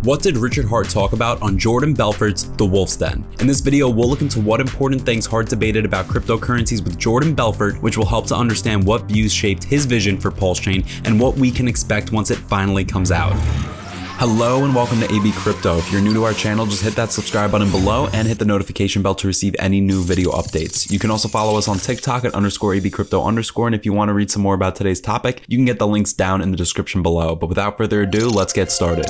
What did Richard Hart talk about on Jordan Belfort's The Wolf's Den? In this video, we'll look into what important things Hart debated about cryptocurrencies with Jordan Belfort, which will help to understand what views shaped his vision for PulseChain and what we can expect once it finally comes out. Hello and welcome to ABCrypto. If you're new to our channel, just hit that subscribe button below and hit the notification bell to receive any new video updates. You can also follow us on TikTok at _ABCrypto_, and if you want to read some more about today's topic, you can get the links down in the description below. But without further ado, let's get started.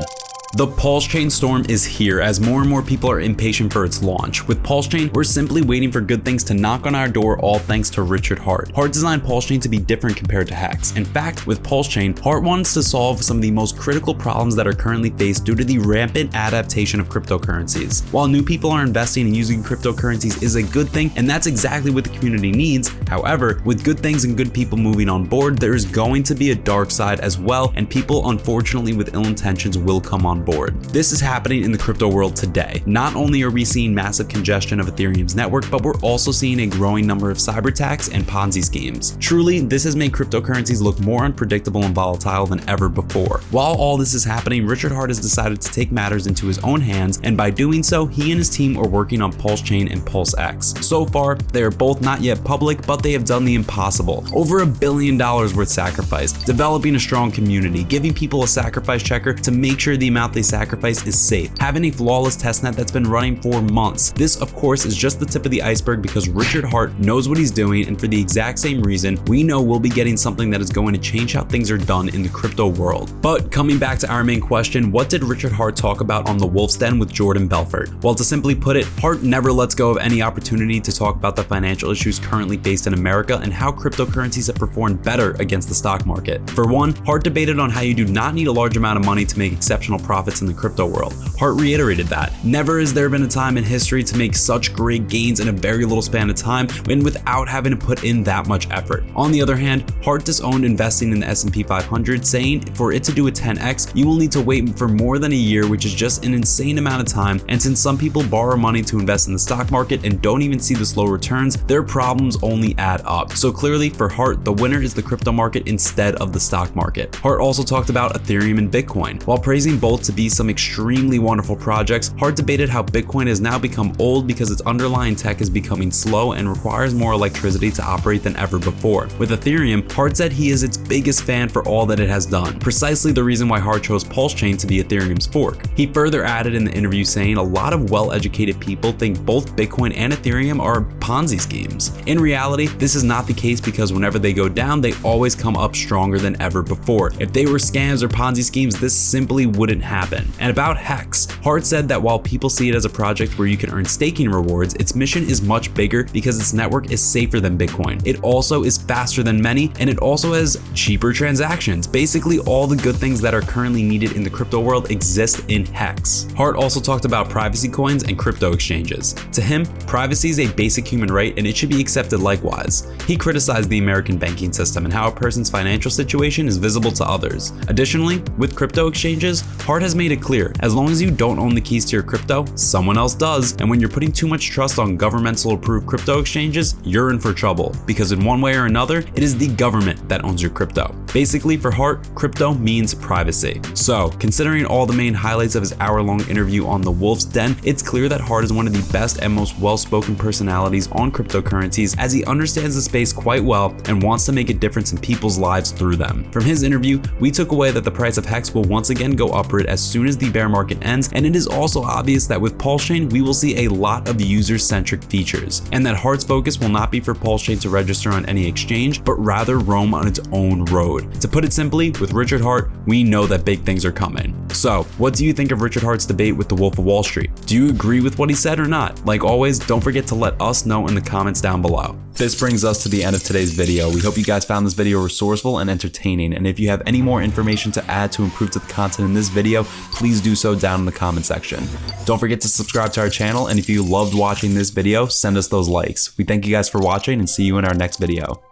The PulseChain storm is here as more and more people are impatient for its launch. With PulseChain, we're simply waiting for good things to knock on our door, all thanks to Richard Hart. Hart designed PulseChain to be different compared to Hex. In fact, with PulseChain, Hart wants to solve some of the most critical problems that are currently faced due to the rampant adaptation of cryptocurrencies. While new people are investing and using cryptocurrencies is a good thing, and that's exactly what the community needs. However, with good things and good people moving on board, there is going to be a dark side as well, and people unfortunately with ill intentions will come on board. This is happening in the crypto world today. Not only are we seeing massive congestion of Ethereum's network, but we're also seeing a growing number of cyber attacks and Ponzi schemes. Truly, this has made cryptocurrencies look more unpredictable and volatile than ever before. While all this is happening, Richard Hart has decided to take matters into his own hands, and by doing so, he and his team are working on PulseChain and PulseX. So far, they are both not yet public, but they have done the impossible. Over $1 billion worth sacrificed, developing a strong community, giving people a sacrifice checker to make sure the amount they sacrifice is safe, having a flawless testnet that's been running for months. This, of course, is just the tip of the iceberg because Richard Hart knows what he's doing, and for the exact same reason, we know we'll be getting something that is going to change how things are done in the crypto world. But coming back to our main question, what did Richard Hart talk about on The Wolf's Den with Jordan Belfort? Well, to simply put it, Hart never lets go of any opportunity to talk about the financial issues currently faced in America and how cryptocurrencies have performed better against the stock market. For one, Hart debated on how you do not need a large amount of money to make exceptional profits in the crypto world. Hart reiterated that never has there been a time in history to make such great gains in a very little span of time and without having to put in that much effort. On the other hand, Hart disowned investing in the S&P 500, saying for it to do a 10x, you will need to wait for more than a year, which is just an insane amount of time. And since some people borrow money to invest in the stock market and don't even see the slow returns, their problems only add up. So clearly for Hart, the winner is the crypto market instead of the stock market. Hart also talked about Ethereum and Bitcoin. While praising both to be some extremely wonderful projects, Hart debated how Bitcoin has now become old because its underlying tech is becoming slow and requires more electricity to operate than ever before. With Ethereum, Hart said he is its biggest fan for all that it has done, precisely the reason why Hart chose PulseChain to be Ethereum's fork. He further added in the interview saying a lot of well-educated people think both Bitcoin and Ethereum are Ponzi schemes. In reality, this is not the case because whenever they go down, they always come up stronger than ever before. If they were scams or Ponzi schemes, this simply wouldn't happen. And about Hex, Hart said that while people see it as a project where you can earn staking rewards, its mission is much bigger because its network is safer than Bitcoin. It also is faster than many, and it also has cheaper transactions. Basically, all the good things that are currently needed in the crypto world exist in Hex. Hart also talked about privacy coins and crypto exchanges. To him, privacy is a basic human right and it should be accepted likewise. He criticized the American banking system and how a person's financial situation is visible to others. Additionally, with crypto exchanges, Hart has made it clear, as long as you don't own the keys to your crypto, someone else does. And when you're putting too much trust on governmental approved crypto exchanges, you're in for trouble because in one way or another, it is the government that owns your crypto. Basically for Hart, crypto means privacy. So considering all the main highlights of his hour-long interview on The Wolf's Den, it's clear that Hart is one of the best and most well-spoken personalities on cryptocurrencies as he understands the space quite well and wants to make a difference in people's lives through them. From his interview, we took away that the price of Hex will once again go upward as soon as the bear market ends, and it is also obvious that with PulseChain, we will see a lot of user-centric features, and that Hart's focus will not be for PulseChain to register on any exchange, but rather roam on its own road. To put it simply, with Richard Hart, we know that big things are coming. So, what do you think of Richard Hart's debate with the Wolf of Wall Street? Do you agree with what he said or not? Like always, don't forget to let us know in the comments down below. This brings us to the end of today's video. We hope you guys found this video resourceful and entertaining, and if you have any more information to add to improve to the content in this video, please do so down in the comment section. Don't forget to subscribe to our channel, and if you loved watching this video, send us those likes. We thank you guys for watching and see you in our next video.